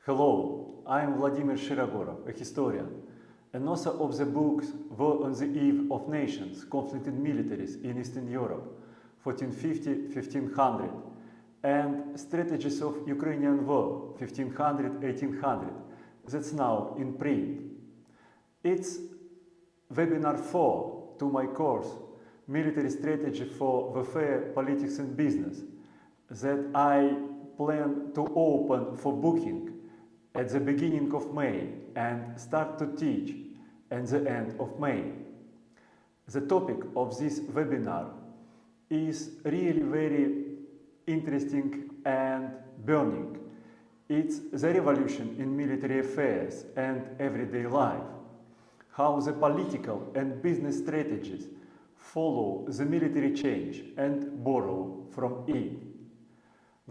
Hello, I am Vladimir Shirogorov, a historian, and author of the books War on the Eve of Nations, Conflicted Militaries in Eastern Europe, 1450–1500, and Strategies of Ukrainian War, 1500–1800, that's now in print. It's webinar 4 to my course, Military Strategy for Warfare, Politics and Business, that I plan to open for booking at the beginning of May and start to teach at the end of May. The topic of this webinar is really very interesting and burning. It's the revolution in military affairs and everyday life, how the political and business strategies follow the military change and borrow from it.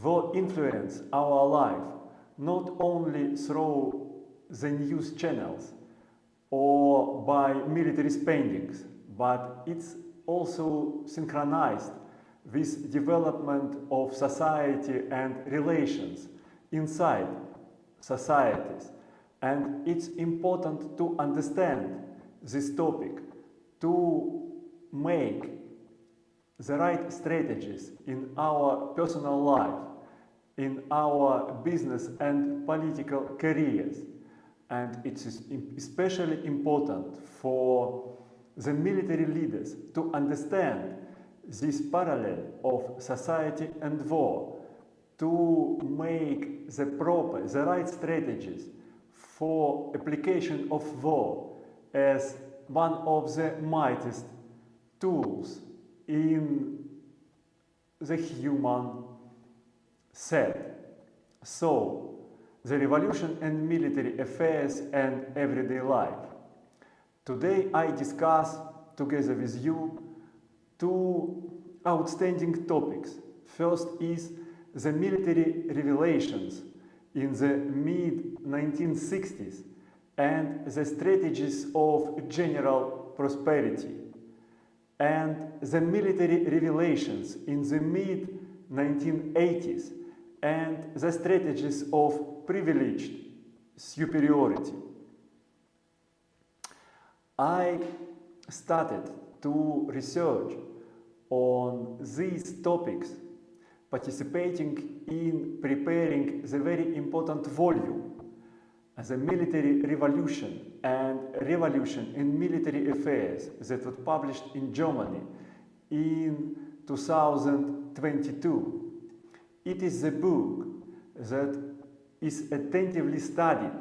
War influence our life not only through the news channels or by military spendings, but it's also synchronized with development of society and relations inside societies. And it's important to understand this topic to make the right strategies in our personal life, in our business and political careers. And it is especially important for the military leaders to understand this parallel of society and war, to make the right strategies for application of war as one of the mightiest tools in the human set. So, the revolution and military affairs and everyday life. Today I discuss together with you two outstanding topics. First is the military revelations in the mid-1960s and the strategies of general prosperity, and the military revelations in the mid-1980s and the strategies of privileged superiority. I started to research on these topics, participating in preparing the very important volume, The Military Revolution and Revolution in Military Affairs, that was published in Germany in 2022. It is a book that is attentively studied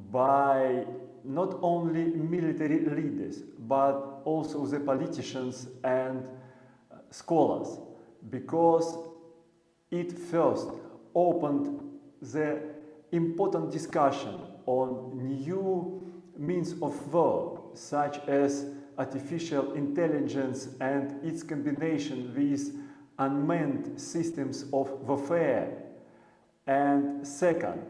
by not only military leaders, but also the politicians and scholars, because it first opened the important discussion on new means of war, such as artificial intelligence and its combination with unmanned systems of warfare. And second,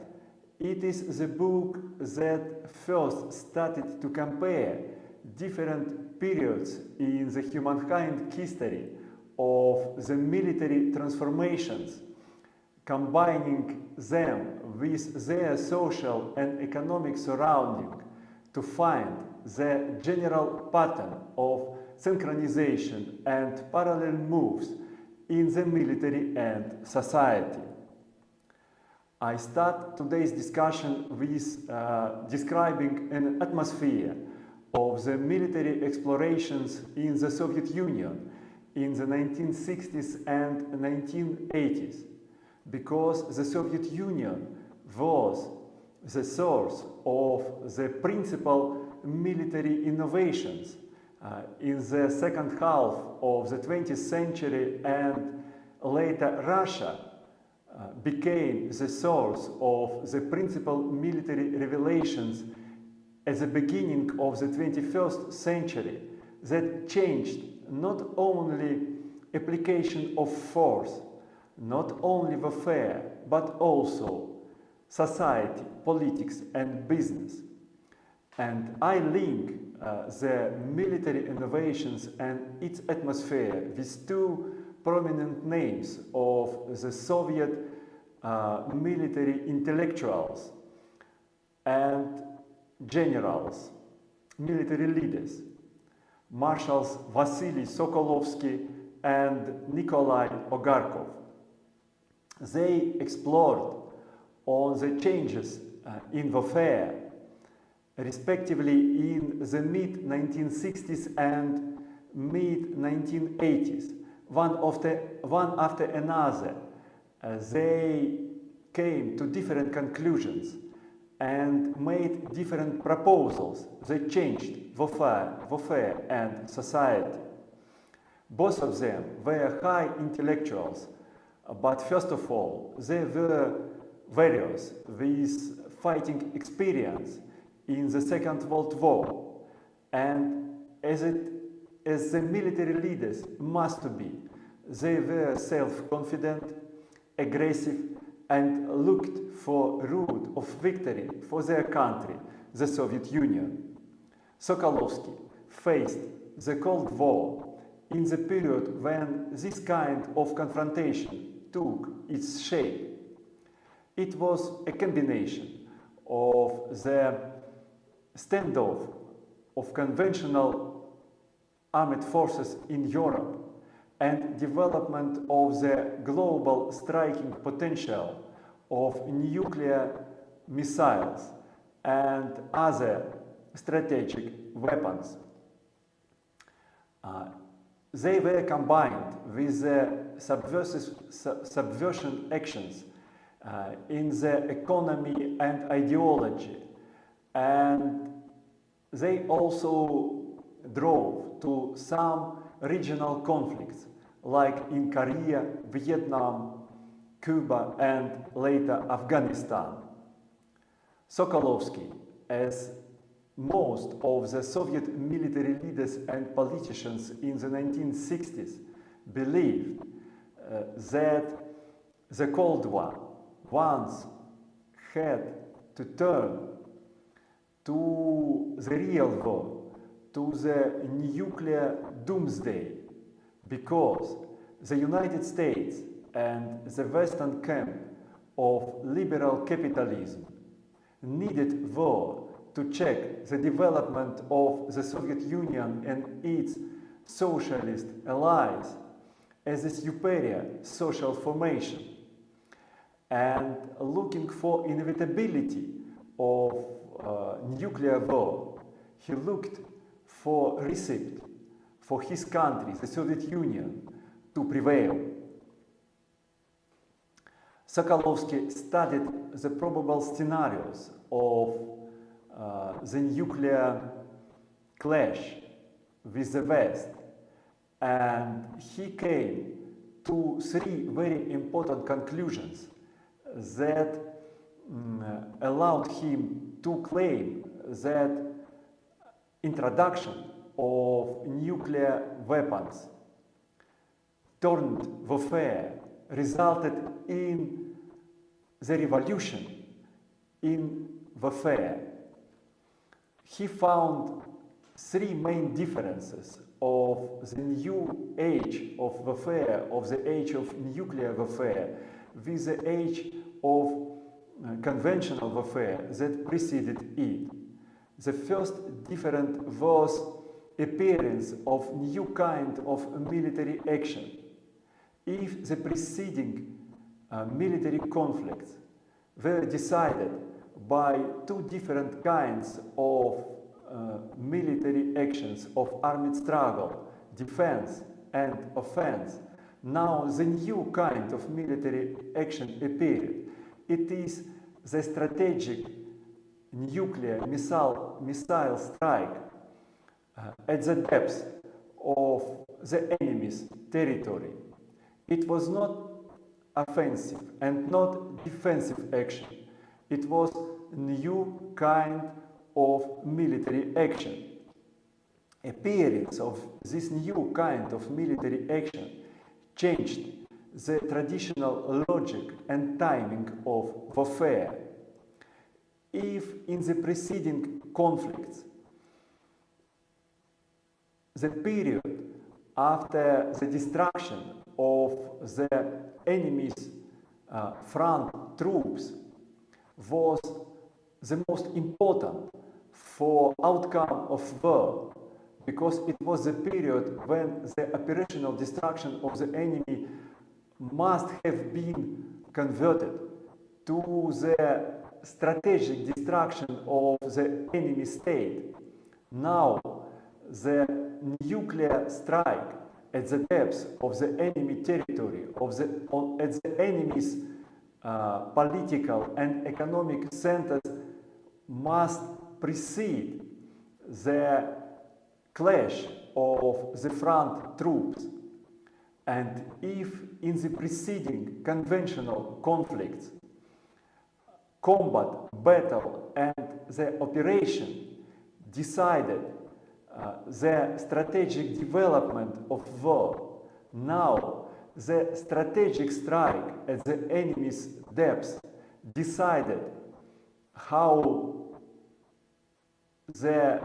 it is the book that first started to compare different periods in the humankind history of the military transformations, combining them with their social and economic surrounding to find the general pattern of synchronization and parallel moves in the military and society. I start today's discussion with describing an atmosphere of the military explorations in the Soviet Union in the 1960s and 1980s, because the Soviet Union was the source of the principal military innovations in the second half of the 20th century, and later Russia became the source of the principal military revelations at the beginning of the 21st century that changed not only application of force, not only warfare, but also society, politics and business. And I link the military innovations and its atmosphere with two prominent names of the Soviet military intellectuals and generals, military leaders, marshals Vasily Sokolovsky and Nikolay Ogarkov. They explored on the changes in warfare, respectively in the mid-1960s and mid-1980s. One after another, they came to different conclusions and made different proposals that changed warfare and society. Both of them were high intellectuals, but first of all, they were warriors with fighting experience in the Second World War, and as the military leaders must be, they were self-confident, aggressive, and looked for a route of victory for their country, the Soviet Union. Sokolovsky faced the Cold War in the period when this kind of confrontation took its shape. It was a combination of the standoff of conventional armed forces in Europe and development of the global striking potential of nuclear missiles and other strategic weapons. They were combined with the subversion actions in the economy and ideology, and they also drove to some regional conflicts like in Korea, Vietnam, Cuba, and later Afghanistan. Sokolovsky, as most of the Soviet military leaders and politicians in the 1960s, believed that the Cold War once had to turn to the real war, to the nuclear doomsday, because the United States and the Western camp of liberal capitalism needed war to check the development of the Soviet Union and its socialist allies as a superior social formation, and looking for inevitability of nuclear war, he looked for recipe for his country, the Soviet Union, to prevail. Sokolovsky studied the probable scenarios of the nuclear clash with the West, and he came to three very important conclusions that allowed him to claim that introduction of nuclear weapons turned warfare resulted in the revolution in warfare. He found three main differences of the new age of warfare, of the age of nuclear warfare, with the age of conventional warfare that preceded it. The first difference was appearance of new kind of military action. If the preceding military conflicts were decided by two different kinds of military actions of armed struggle, defense and offense, now the new kind of military action appeared. It is the strategic nuclear missile strike at the depths of the enemy's territory. It was not offensive and not defensive action. It was a new kind of military action. Appearance of this new kind of military action changed the traditional logic and timing of warfare. If in the preceding conflicts, the period after the destruction of the enemy's front troops was the most important for outcome of war, because it was the period when the operational destruction of the enemy must have been converted to the strategic destruction of the enemy state. Now, the nuclear strike at the depths of the enemy territory, at the enemy's political and economic centers, must precede the clash of the front troops. And if in the preceding conventional conflicts, combat, battle, and the operation decided the strategic development of war, now the strategic strike at the enemy's depths decided how the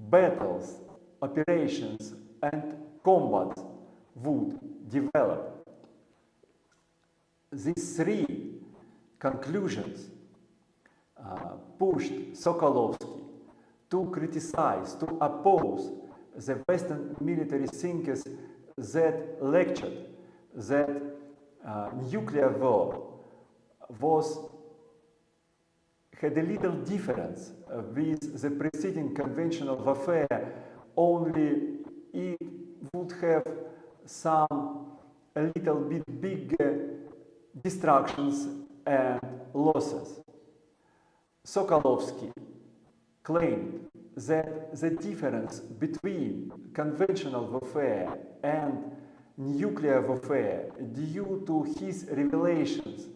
battles, operations, and combat would develop. These three conclusions pushed Sokolovsky to criticize, to oppose the Western military thinkers that lectured that nuclear war had a little difference with the preceding conventional warfare, only it would have some a little bit bigger destructions and losses. Sokolovsky claimed that the difference between conventional warfare and nuclear warfare, due to his revelations,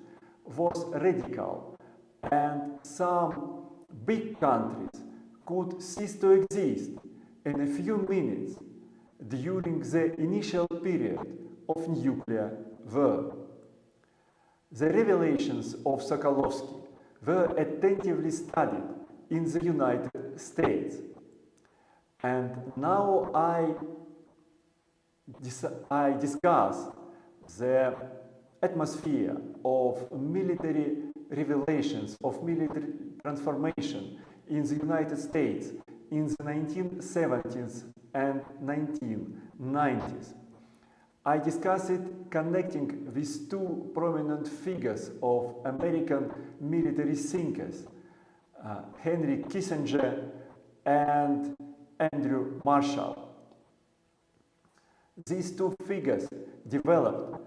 was radical, and some big countries could cease to exist in a few minutes during the initial period of nuclear war. The revelations of Sokolovsky were attentively studied in the United States. And now I discuss the atmosphere of military revelations, of military transformation in the United States in the 1970s and 1990s. I discuss it connecting with two prominent figures of American military thinkers, Henry Kissinger and Andrew Marshall. These two figures developed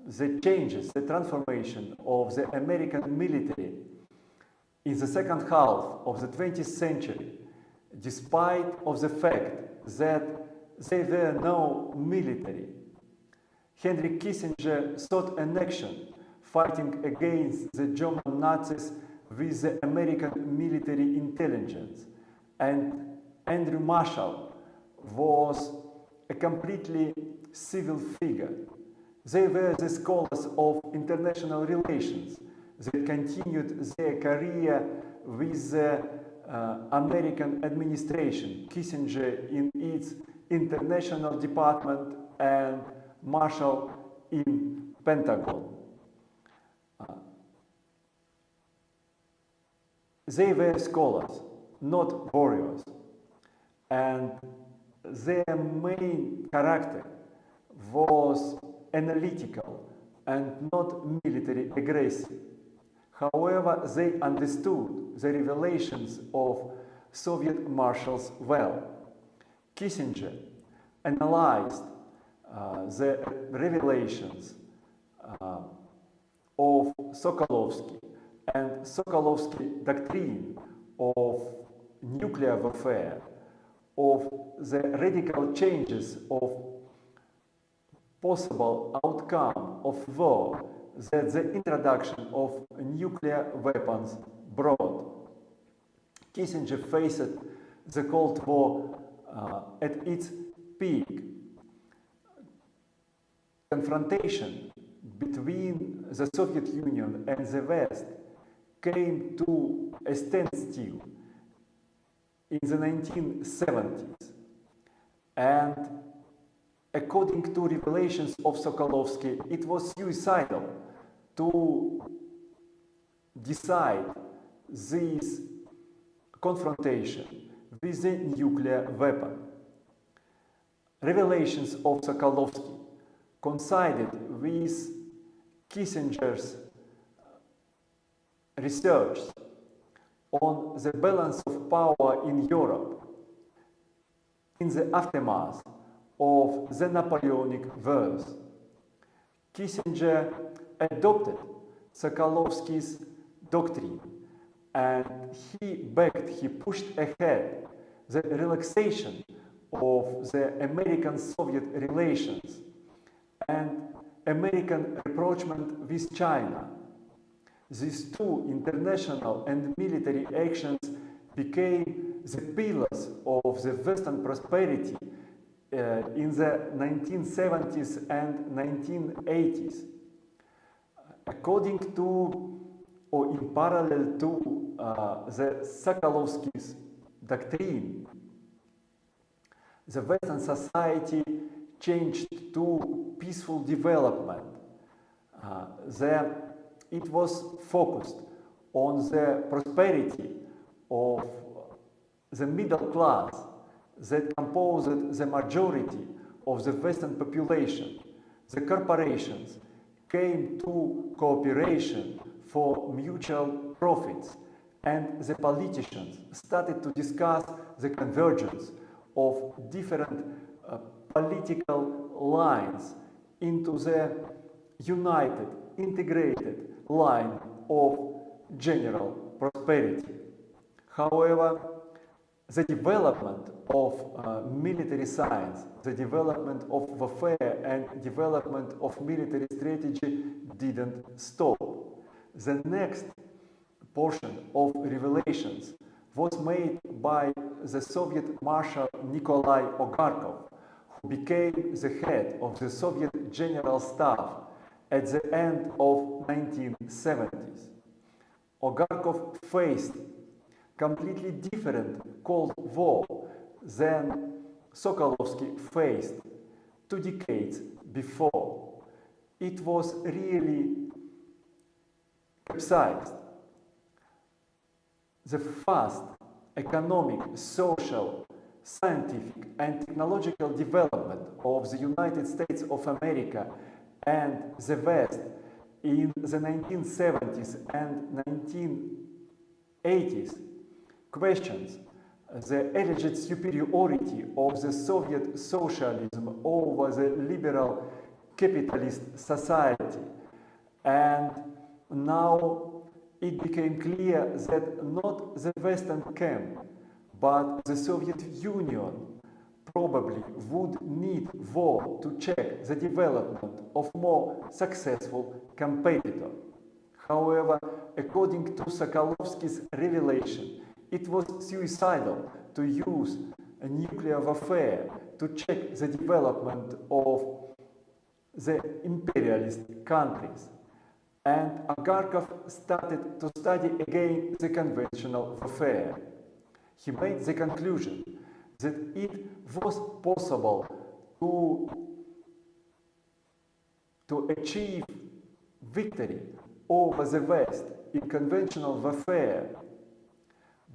the changes, the transformation of the American military in the second half of the 20th century, despite of the fact that they were no military. Henry Kissinger sought an action fighting against the German Nazis with the American military intelligence, and Andrew Marshall was a completely civil figure. They were the scholars of international relations. They continued their career with the American administration, Kissinger in its international department and Marshall in Pentagon. They were scholars, not warriors, and their main character was analytical and not military aggressive. However, they understood the revelations of Soviet marshals well. Kissinger analyzed the revelations of Sokolovsky and Sokolovsky doctrine of nuclear warfare, of the radical changes of possible outcome of war that the introduction of nuclear weapons brought. Kissinger faced the Cold War at its peak. Confrontation between the Soviet Union and the West came to a standstill in the 1970s, and according to revelations of Sokolovsky, it was suicidal to decide this confrontation with the nuclear weapon. Revelations of Sokolovsky coincided with Kissinger's research on the balance of power in Europe in the aftermath of the Napoleonic Wars. Kissinger adopted Sokolovsky's doctrine and he pushed ahead the relaxation of the American-Soviet relations and American rapprochement with China. These two international and military actions became the pillars of the Western prosperity in the 1970s and 1980s. According to, or in parallel to the Sokolovsky's doctrine, the Western society changed to peaceful development. It was focused on the prosperity of the middle class that composed the majority of the Western population. The corporations came to cooperation for mutual profits, and the politicians started to discuss the convergence of different political lines into the united, integrated line of general prosperity. However, the development of military science, the development of warfare and development of military strategy didn't stop. The next portion of revelations was made by the Soviet Marshal Nikolay Ogarkov, who became the head of the Soviet General Staff at the end of 1970s. Ogarkov faced completely different Cold War than Sokolovsky faced 2 decades before. It was really capsized. The fast economic, social, scientific and technological development of the United States of America and the West in the 1970s and 1980s questions the alleged superiority of the Soviet socialism over the liberal capitalist society. And now it became clear that not the Western camp, but the Soviet Union probably would need war to check the development of more successful competitor. However, according to Sokolovsky's revelation, it was suicidal to use a nuclear warfare to check the development of the imperialist countries. And Ogarkov started to study again the conventional warfare. He made the conclusion that it was possible to achieve victory over the West in conventional warfare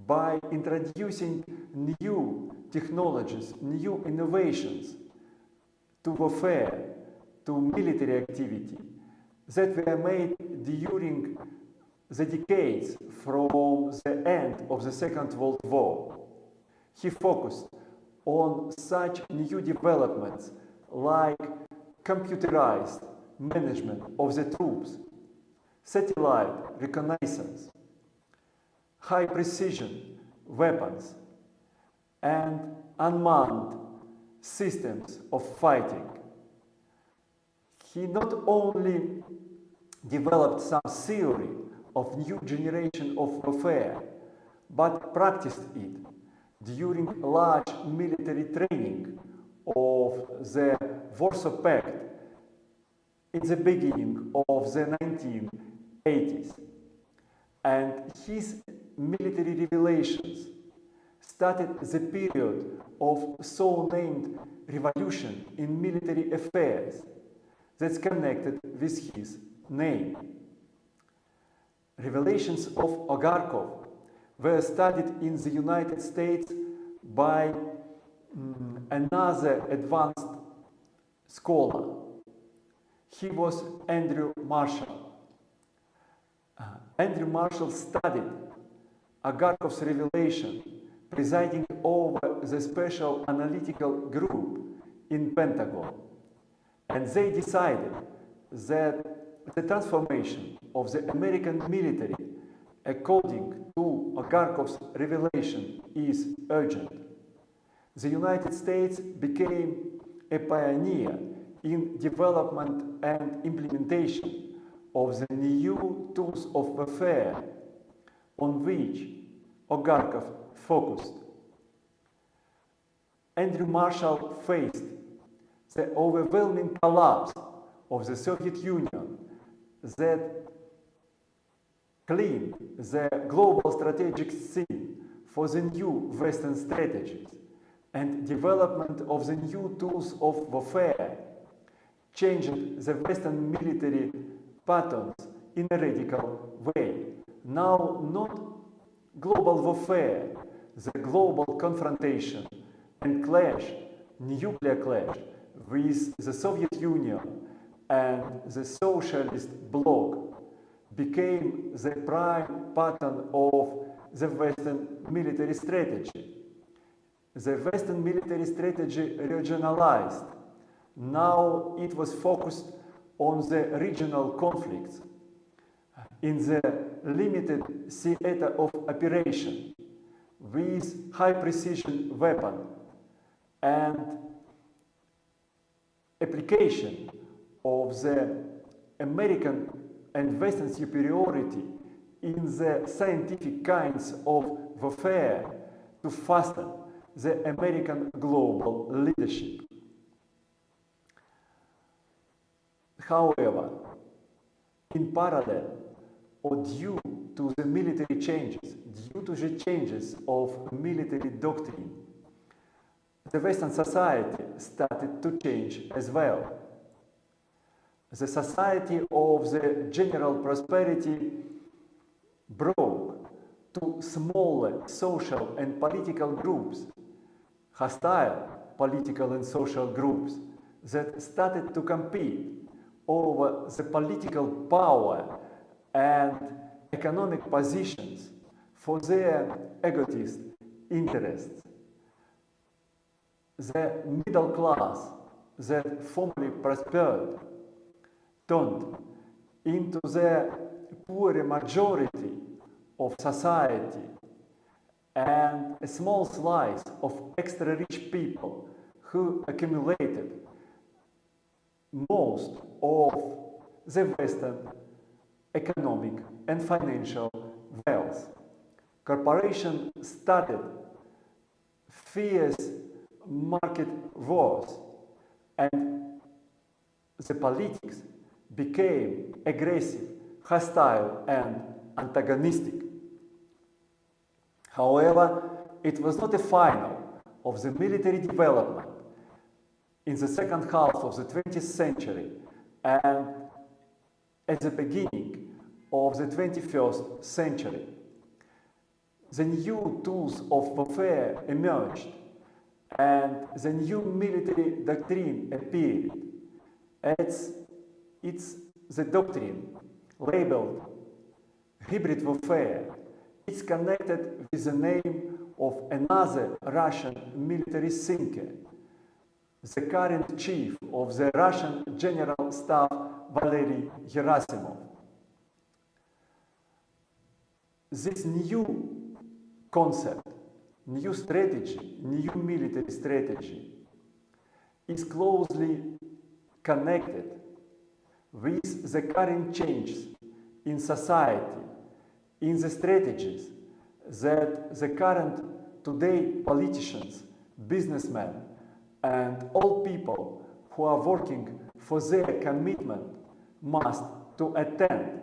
by introducing new technologies, new innovations to warfare, to military activity that were made during the decades from the end of the Second World War. He focused on such new developments like computerized management of the troops, satellite reconnaissance, high precision weapons, and unmanned systems of fighting. He not only developed some theory of new generation of warfare, but practiced it during large military training of the Warsaw Pact in the beginning of the 1980s. And his military revelations started the period of so-named revolution in military affairs that's connected with his name. Revelations of Ogarkov were studied in the United States by another advanced scholar. He was Andrew Marshall. Andrew Marshall studied Ogarkov's revelation, presiding over the special analytical group in Pentagon. And they decided that the transformation of the American military, according to Ogarkov's revelation, is urgent. The United States became a pioneer in development and implementation of the new tools of warfare on which Ogarkov focused. Andrew Marshall faced the overwhelming collapse of the Soviet Union that cleaned the global strategic scene for the new Western strategies, and development of the new tools of warfare changed the Western military patterns in a radical way. Now, not global warfare, the global confrontation and clash, nuclear clash with the Soviet Union and the socialist bloc became the prime pattern of the Western military strategy. The Western military strategy regionalized. Now it was focused on the regional conflicts in the limited theater of operation with high precision weapon and application of the American and Western superiority in the scientific kinds of warfare to fasten the American global leadership. However, in parallel, or due to the military changes, due to the changes of military doctrine, the Western society started to change as well. The society of the general prosperity broke to smaller social and political groups, hostile political and social groups that started to compete over the political power and economic positions for their egotist interests. The middle class that formerly prospered turned into the poorer majority of society and a small slice of extra rich people who accumulated most of the Western economic and financial wealth. Corporations started fierce market wars, and the politics became aggressive, hostile, and antagonistic. However, it was not a final of the military development in the second half of the 20th century and at the beginning of the 21st century. The new tools of warfare emerged and the new military doctrine appeared. It's the doctrine labeled hybrid warfare. It's connected with the name of another Russian military thinker, the current chief of the Russian General Staff, Valery Gerasimov. This new concept, new strategy, new military strategy is closely connected with the current changes in society, in the strategies that the current today politicians, businessmen, and all people who are working for their commitment must to attend.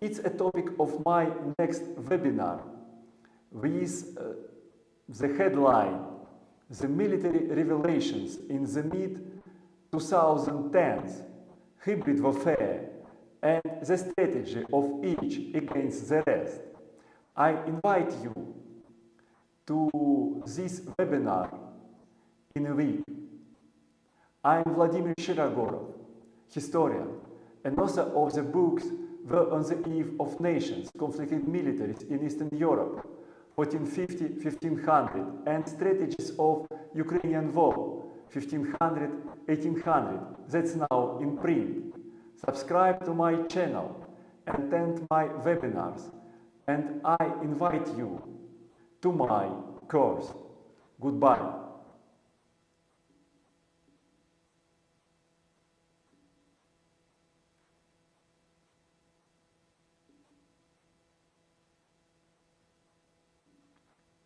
It's a topic of my next webinar with the headline, the military revelations in the mid-2010s, hybrid warfare, and the strategy of each against the rest. I invite you to this webinar in a week. I am Vladimir Shirogorov, historian and author of the books War on the Eve of Nations, Conflicted Militaries in Eastern Europe, 1450-1500, and Strategies of Ukrainian War, 1500-1800, that's now in print. Subscribe to my channel and attend my webinars, and I invite you to my course. Goodbye.